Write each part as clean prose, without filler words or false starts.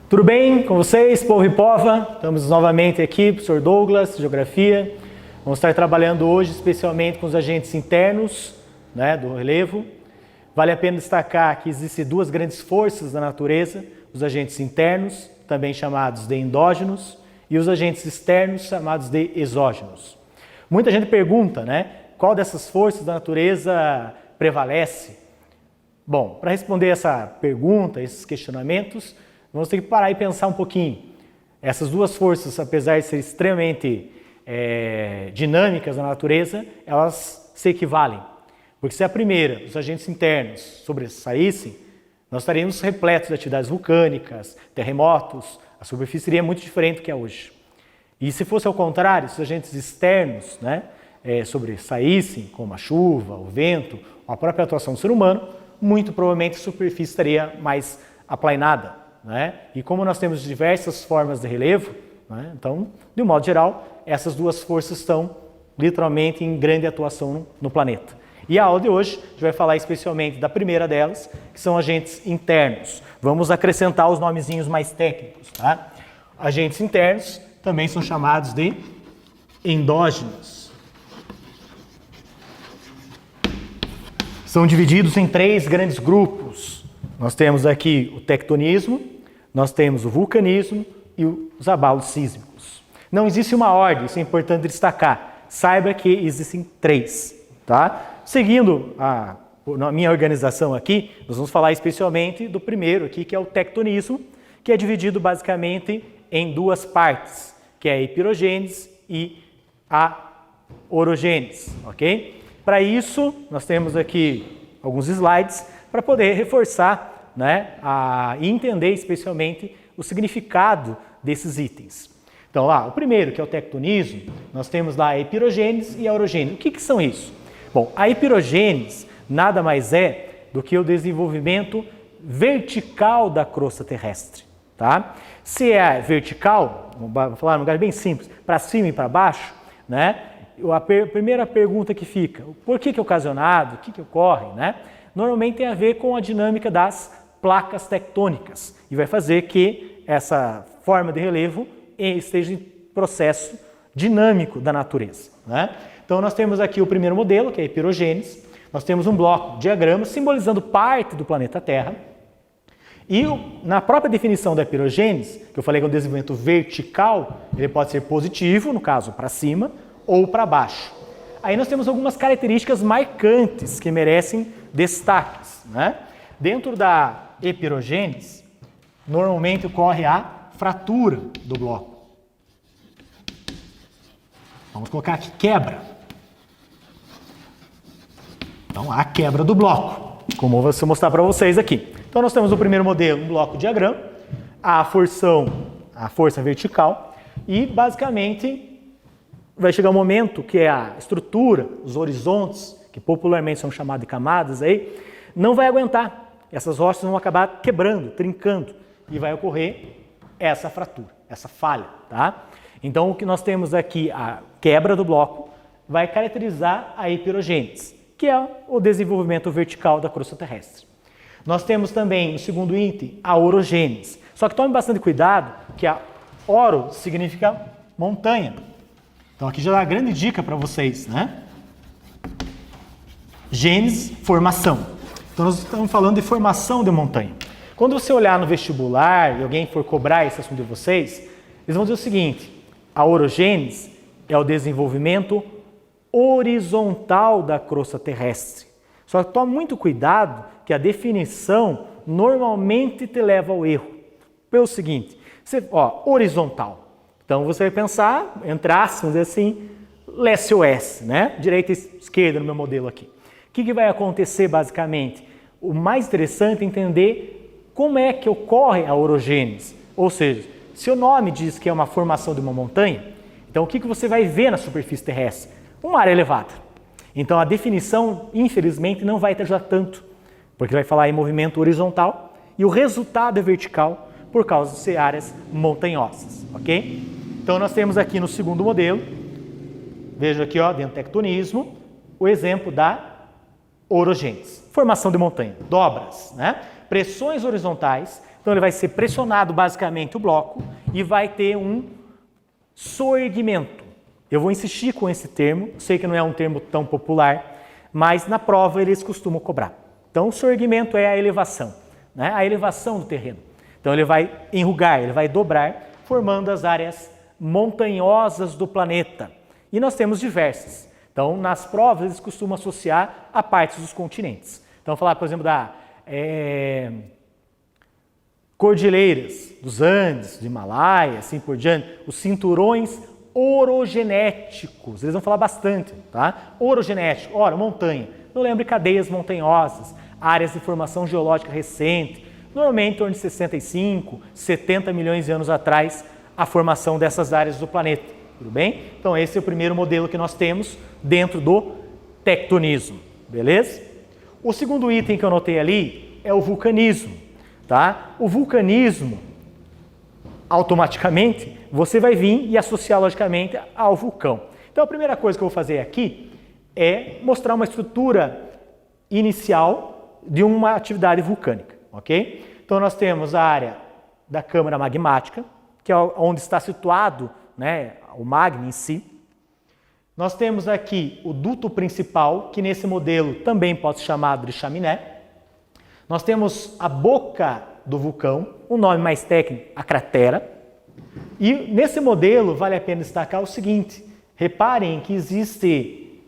Tudo bem com vocês, povo e pova? Estamos novamente aqui, professor Douglas, Geografia. Vamos estar trabalhando hoje especialmente com os agentes internos, do relevo. Vale a pena destacar que existem duas grandes forças da natureza, os agentes internos, também chamados de endógenos, e os agentes externos, chamados de exógenos. Muita gente pergunta, qual dessas forças da natureza prevalece? Bom, para responder essa pergunta, esses questionamentos, vamos ter que parar e pensar um pouquinho. Essas duas forças, apesar de serem extremamente dinâmicas na natureza, elas se equivalem. Porque se a primeira, os agentes internos, sobressaíssem, nós estaríamos repletos de atividades vulcânicas, terremotos, a superfície seria muito diferente do que é hoje. E se fosse ao contrário, se os agentes externos sobressaíssem, como a chuva, o vento, a própria atuação do ser humano, muito provavelmente a superfície estaria mais aplainada. E como nós temos diversas formas de relevo, então, de um modo geral, essas duas forças estão literalmente em grande atuação no planeta. E a aula de hoje, a gente vai falar especialmente da primeira delas, que são agentes internos. Vamos acrescentar os nomezinhos mais técnicos. Agentes internos também são chamados de endógenos. São divididos em três grandes grupos. Nós temos aqui o tectonismo, nós temos o vulcanismo e os abalos sísmicos. Não existe uma ordem, isso é importante destacar. Saiba que existem três. Seguindo a minha organização aqui, nós vamos falar especialmente do primeiro aqui, que é o tectonismo, que é dividido basicamente em duas partes, que é a epirogênese e a orogênese, ok? Para isso, nós temos aqui alguns slides para poder reforçar e entender especialmente o significado desses itens. Então, o primeiro, que é o tectonismo, nós temos lá a epirogênese e a orogênese. O que são isso? Bom, a epirogênese nada mais é do que o desenvolvimento vertical da crosta terrestre. Se é vertical, vamos falar num lugar bem simples, para cima e para baixo, a primeira pergunta que fica, por que é ocasionado, o que ocorre? Normalmente tem a ver com a dinâmica das placas tectônicas e vai fazer que essa forma de relevo esteja em processo dinâmico da natureza. Então nós temos aqui o primeiro modelo, que é a epirogênese. Nós temos um bloco de diagrama simbolizando parte do planeta Terra. E na própria definição da epirogênese, que eu falei que é um desenvolvimento vertical, ele pode ser positivo, no caso para cima, ou para baixo. Aí nós temos algumas características marcantes que merecem destaques. Dentro da epirogênese, normalmente ocorre a fratura do bloco. Vamos colocar aqui quebra. Então, a quebra do bloco, como eu vou mostrar para vocês aqui. Então, nós temos o primeiro modelo, um bloco diagrama, a força vertical, e basicamente vai chegar um momento que a estrutura, os horizontes, que popularmente são chamados de camadas, não vai aguentar. Essas rochas vão acabar quebrando, trincando, e vai ocorrer essa fratura, essa falha. Então, o que nós temos aqui, a quebra do bloco, vai caracterizar a epirogênese, que é o desenvolvimento vertical da crosta terrestre. Nós temos também, no segundo item, a orogênese. Só que tome bastante cuidado, que a oro significa montanha. Então, aqui já dá uma grande dica para vocês, Gênese, formação. Então, nós estamos falando de formação de montanha. Quando você olhar no vestibular e alguém for cobrar esse assunto de vocês, eles vão dizer o seguinte, a orogênese é o desenvolvimento horizontal da crosta terrestre. Só que tome muito cuidado que a definição normalmente te leva ao erro. Pelo seguinte, horizontal. Então você vai pensar, entre aspas, vamos dizer assim, leste-oeste, direita e esquerda no meu modelo aqui. O que vai acontecer basicamente? O mais interessante é entender como é que ocorre a orogênese. Ou seja, se o nome diz que é uma formação de uma montanha, então o que você vai ver na superfície terrestre? Uma área elevada. Então a definição, infelizmente, não vai te ajudar tanto, porque vai falar em movimento horizontal e o resultado é vertical por causa de ser áreas montanhosas, ok? Então nós temos aqui no segundo modelo, veja aqui dentro do tectonismo, o exemplo da orogênese. Formação de montanha, dobras, né? Pressões horizontais, então ele vai ser pressionado basicamente o bloco e vai ter um soerguimento. Eu vou insistir com esse termo, sei que não é um termo tão popular, mas na prova eles costumam cobrar. Então o soerguimento é a elevação, né? A elevação do terreno. Então ele vai enrugar, ele vai dobrar, formando as áreas montanhosas do planeta. E nós temos diversas. Então, nas provas, eles costumam associar a partes dos continentes. Então, falar, por exemplo, da cordilheiras dos Andes, do Himalaia, assim por diante, os cinturões orogenéticos. Eles vão falar bastante, tá? Orogenético, ora, montanha. Não lembre cadeias montanhosas, áreas de formação geológica recente, normalmente em torno de 65, 70 milhões de anos atrás, a formação dessas áreas do planeta. Tudo bem? Então esse é o primeiro modelo que nós temos dentro do tectonismo, beleza? O segundo item que eu anotei ali é o vulcanismo, tá? O vulcanismo, automaticamente, você vai vir e associar logicamente ao vulcão. Então a primeira coisa que eu vou fazer aqui é mostrar uma estrutura inicial de uma atividade vulcânica, ok? Então nós temos a área da câmara magmática, que é onde está situado, né, o magma em si. Nós temos aqui o duto principal, que nesse modelo também pode ser chamado de chaminé. Nós temos a boca do vulcão, o nome mais técnico, a cratera. E nesse modelo vale a pena destacar o seguinte, reparem que existem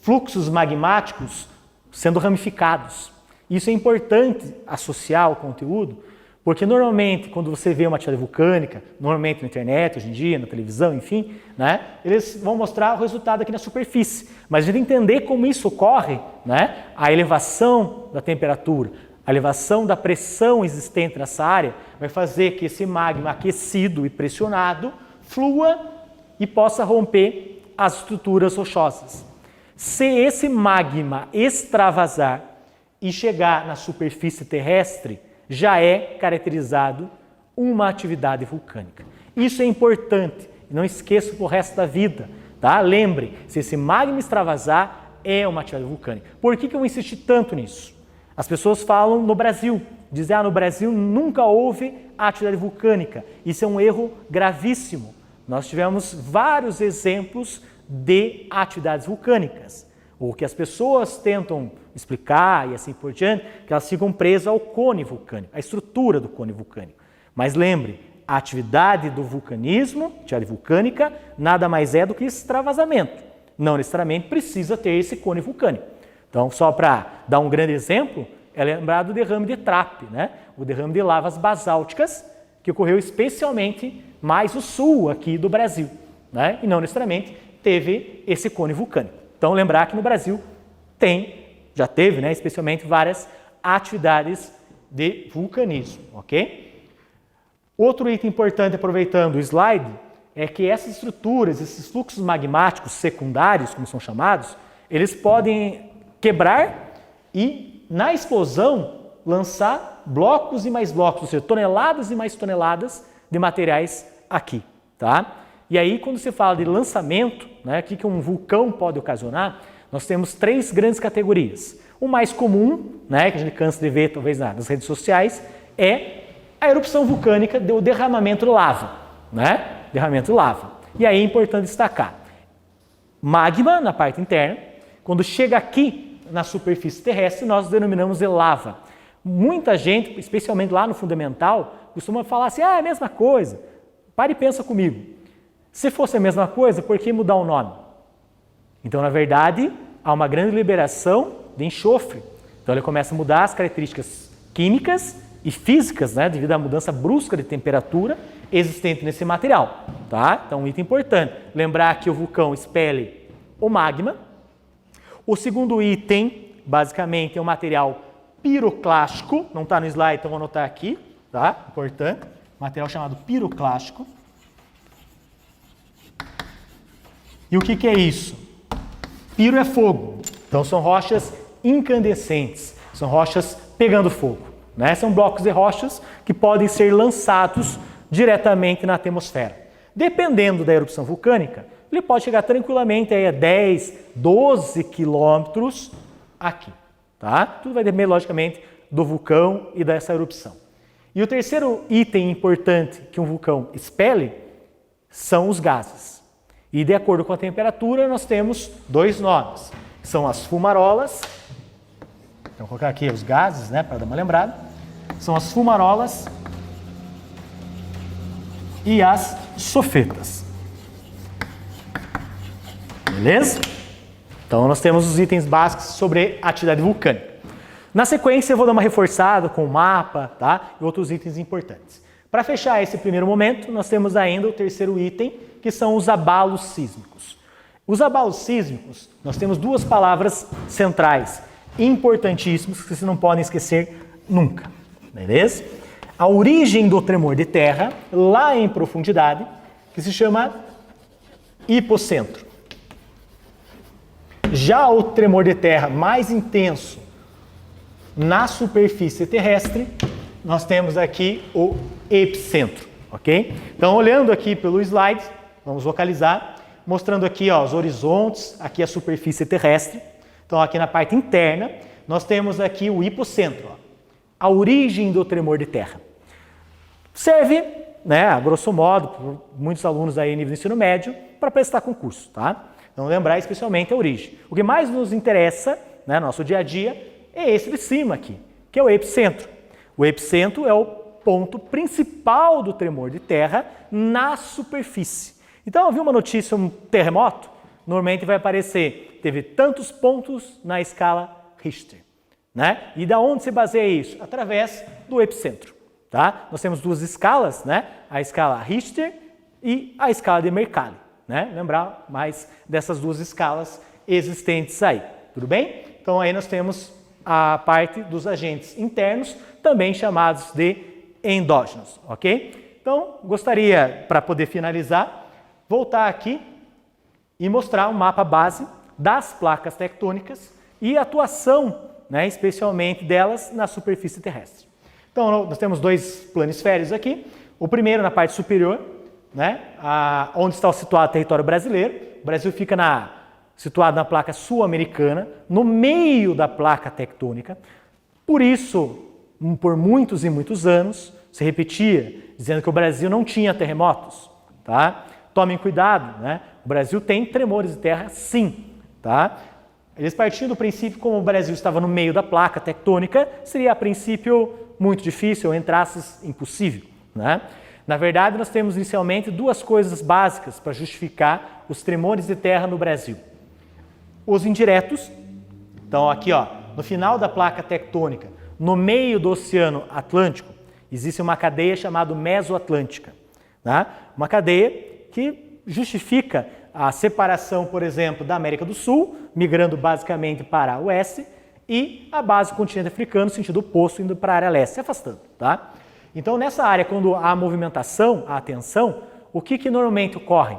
fluxos magmáticos sendo ramificados. Isso é importante associar ao conteúdo, porque normalmente, quando você vê uma atividade vulcânica, normalmente na internet, hoje em dia, na televisão, enfim, né, eles vão mostrar o resultado aqui na superfície. Mas a gente entender como isso ocorre, né, a elevação da temperatura, a elevação da pressão existente nessa área, vai fazer que esse magma aquecido e pressionado flua e possa romper as estruturas rochosas. Se esse magma extravasar e chegar na superfície terrestre, já é caracterizado uma atividade vulcânica. Isso é importante, não esqueça para o resto da vida, tá? Lembre, se esse magma extravasar, é uma atividade vulcânica. Por que eu vou insistir tanto nisso? As pessoas falam no Brasil, dizem, no Brasil nunca houve atividade vulcânica. Isso é um erro gravíssimo. Nós tivemos vários exemplos de atividades vulcânicas. O que as pessoas tentam explicar e assim por diante, que elas ficam presas ao cone vulcânico, à estrutura do cone vulcânico. Mas lembre, a atividade do vulcanismo, atividade vulcânica, nada mais é do que extravasamento. Não necessariamente precisa ter esse cone vulcânico. Então, só para dar um grande exemplo, é lembrar do derrame de Trapp, né? O derrame de lavas basálticas, que ocorreu especialmente mais no sul aqui do Brasil, né? E não necessariamente teve esse cone vulcânico. Então, lembrar que no Brasil já teve, né, especialmente várias atividades de vulcanismo, ok? Outro item importante, aproveitando o slide, é que essas estruturas, esses fluxos magmáticos secundários, como são chamados, eles podem quebrar e, na explosão, lançar blocos e mais blocos, ou seja, toneladas e mais toneladas de materiais aqui, tá? E aí, quando se fala de lançamento, né, o que um vulcão pode ocasionar, nós temos 3 grandes categorias. O mais comum, né, que a gente cansa de ver talvez nas redes sociais, é a erupção vulcânica do derramamento de lava, né? Derramamento de lava. E aí é importante destacar, magma na parte interna, quando chega aqui na superfície terrestre, nós denominamos de lava. Muita gente, especialmente lá no fundamental, costuma falar assim, é a mesma coisa. Pare e pensa comigo. Se fosse a mesma coisa, por que mudar o nome? Então, na verdade, há uma grande liberação de enxofre. Então, ele começa a mudar as características químicas e físicas, né, devido à mudança brusca de temperatura existente nesse material. Tá? Então, um item importante. Lembrar que o vulcão expele o magma. O segundo item, basicamente, é um material piroclástico. Não está no slide, então vou anotar aqui. Tá? Importante. Material chamado piroclástico. E o que é isso? Piro é fogo. Então são rochas incandescentes, são rochas pegando fogo, né? São blocos de rochas que podem ser lançados diretamente na atmosfera. Dependendo da erupção vulcânica, ele pode chegar tranquilamente a 10, 12 quilômetros aqui. tá? Tudo vai depender, logicamente, do vulcão e dessa erupção. E o terceiro item importante que um vulcão expele são os gases. E de acordo com a temperatura, nós temos dois nomes. São as fumarolas, então vou colocar aqui os gases, né, para dar uma lembrada. São as fumarolas e as sofetas. Beleza? Então nós temos os itens básicos sobre atividade vulcânica. Na sequência eu vou dar uma reforçada com o mapa, tá? E outros itens importantes. Para fechar esse primeiro momento, nós temos ainda o terceiro item, que são os abalos sísmicos. Os abalos sísmicos, nós temos duas palavras centrais, importantíssimas, que vocês não podem esquecer nunca. Beleza? A origem do tremor de terra, lá em profundidade, que se chama hipocentro. Já o tremor de terra mais intenso na superfície terrestre, nós temos aqui o epicentro, ok? Então, olhando aqui pelo slide, vamos localizar, mostrando aqui ó, os horizontes, aqui a superfície terrestre. Então, aqui na parte interna, nós temos aqui o hipocentro, ó, a origem do tremor de terra. Serve, né, a grosso modo, por muitos alunos aí nível de ensino médio, para prestar concurso, tá? Então, lembrar especialmente a origem. O que mais nos interessa, né, no nosso dia a dia, é esse de cima aqui, que é o epicentro. O epicentro é o ponto principal do tremor de terra na superfície. Então, eu vi uma notícia, um terremoto, normalmente vai aparecer, teve tantos pontos na escala Richter, né? E da onde se baseia isso? Através do epicentro, tá? Nós temos duas escalas, né? A escala Richter e a escala de Mercalli, né? Lembrar mais dessas duas escalas existentes aí, tudo bem? Então, aí nós temos a parte dos agentes internos, também chamados de endógenos, ok? Então, gostaria, para poder finalizar, voltar aqui e mostrar um mapa base das placas tectônicas e a atuação, né, especialmente delas na superfície terrestre. Então, nós temos dois planisférios aqui. O primeiro na parte superior, né, onde está situado o território brasileiro. O Brasil fica situado na placa sul-americana, no meio da placa tectônica. Por isso, por muitos e muitos anos, se repetia, dizendo que o Brasil não tinha terremotos, tá? Tomem cuidado, né? O Brasil tem tremores de terra, sim, tá? Eles partiam do princípio, como o Brasil estava no meio da placa tectônica, seria a princípio muito difícil, ou entre aspas, impossível, né? Na verdade, nós temos inicialmente duas coisas básicas para justificar os tremores de terra no Brasil. Os indiretos, então aqui ó, no final da placa tectônica, no meio do Oceano Atlântico, existe uma cadeia chamada Mesoatlântica, né? Uma cadeia que justifica a separação, por exemplo, da América do Sul, migrando basicamente para o oeste, e a base do continente africano, no sentido oposto, indo para a área leste, se afastando, tá? Então, nessa área, quando há movimentação, há tensão, o que normalmente ocorre?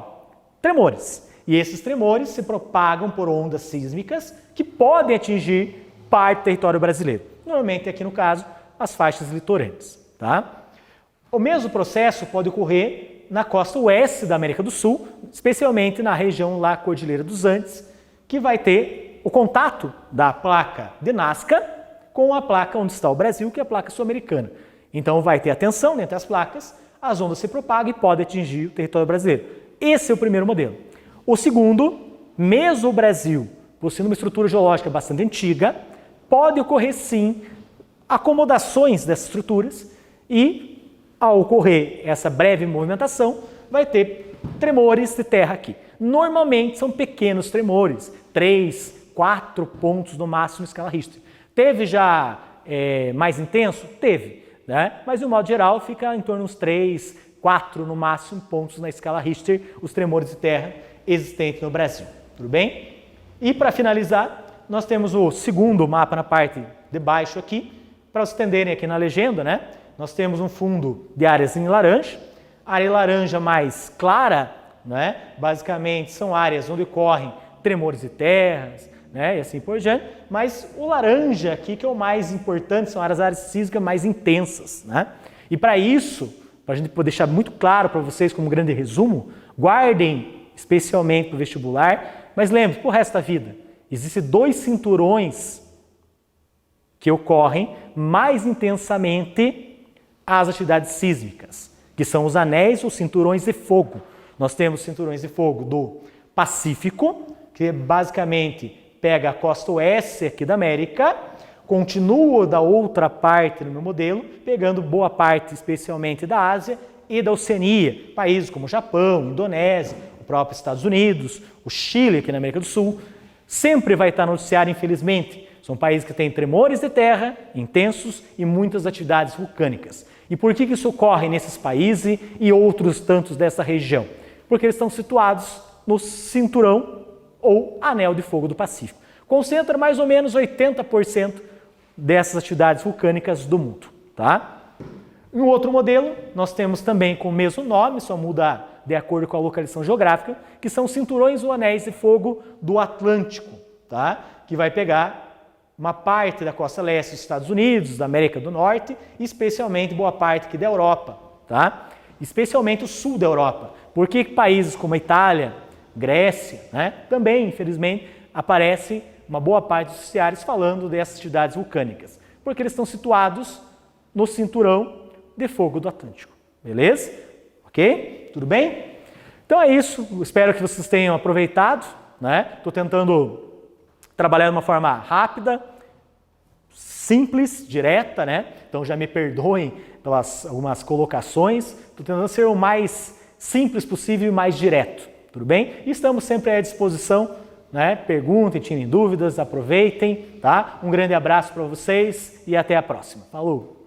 Tremores. E esses tremores se propagam por ondas sísmicas que podem atingir parte do território brasileiro. Normalmente, aqui no caso, as faixas litorâneas, tá? O mesmo processo pode ocorrer na costa oeste da América do Sul, especialmente na região lá, Cordilheira dos Andes, que vai ter o contato da placa de Nazca com a placa onde está o Brasil, que é a placa sul-americana. Então, vai ter a tensão entre as placas, as ondas se propagam e podem atingir o território brasileiro. Esse é o primeiro modelo. O segundo, mesmo o Brasil possuindo uma estrutura geológica bastante antiga, pode ocorrer sim acomodações dessas estruturas e, ao ocorrer essa breve movimentação, vai ter tremores de terra aqui. Normalmente são pequenos tremores, 3, 4 pontos no máximo em escala Richter. Teve já mais intenso? Teve, né? Mas de um modo geral fica em torno de uns 3, 4 no máximo pontos na escala Richter, os tremores de terra existentes no Brasil. Tudo bem? E para finalizar, nós temos o segundo mapa na parte de baixo aqui, para vocês entenderem aqui na legenda, né? Nós temos um fundo de áreas em laranja, a área laranja mais clara, né? Basicamente são áreas onde ocorrem tremores de terras, né? E assim por diante, mas o laranja aqui que é o mais importante, são as áreas sísmicas mais intensas, né? E para isso, para a gente poder deixar muito claro para vocês como grande resumo, guardem especialmente para o vestibular, mas lembre-se, para o resto da vida, existem 2 cinturões que ocorrem mais intensamente as atividades sísmicas, que são os anéis ou cinturões de fogo. Nós temos cinturões de fogo do Pacífico, que basicamente pega a costa oeste aqui da América, continua da outra parte no meu modelo, pegando boa parte especialmente da Ásia e da Oceania, países como Japão, Indonésia, o próprio Estados Unidos, o Chile aqui na América do Sul, sempre vai estar no noticiário, infelizmente. São países que têm tremores de terra intensos e muitas atividades vulcânicas. E por que isso ocorre nesses países e outros tantos dessa região? Porque eles estão situados no cinturão ou anel de fogo do Pacífico. Concentra mais ou menos 80% dessas atividades vulcânicas do mundo, tá? Em um outro modelo, nós temos também com o mesmo nome, só muda de acordo com a localização geográfica, que são cinturões ou anéis de fogo do Atlântico, tá? Que vai pegar uma parte da costa leste dos Estados Unidos, da América do Norte, e especialmente boa parte aqui da Europa, tá? Especialmente o sul da Europa. Por que países como a Itália, Grécia, né, também, infelizmente, aparece uma boa parte dos noticiários falando dessas atividades vulcânicas? Porque eles estão situados no cinturão de fogo do Atlântico. Beleza? Ok? Tudo bem? Então é isso. Espero que vocês tenham aproveitado, né? Estou tentando trabalhar de uma forma rápida, simples, direta, né? Então já me perdoem pelas algumas colocações. Estou tentando ser o mais simples possível e mais direto. Tudo bem? E estamos sempre à disposição, né? Perguntem, tirem dúvidas, aproveitem, tá? Um grande abraço para vocês e até a próxima. Falou!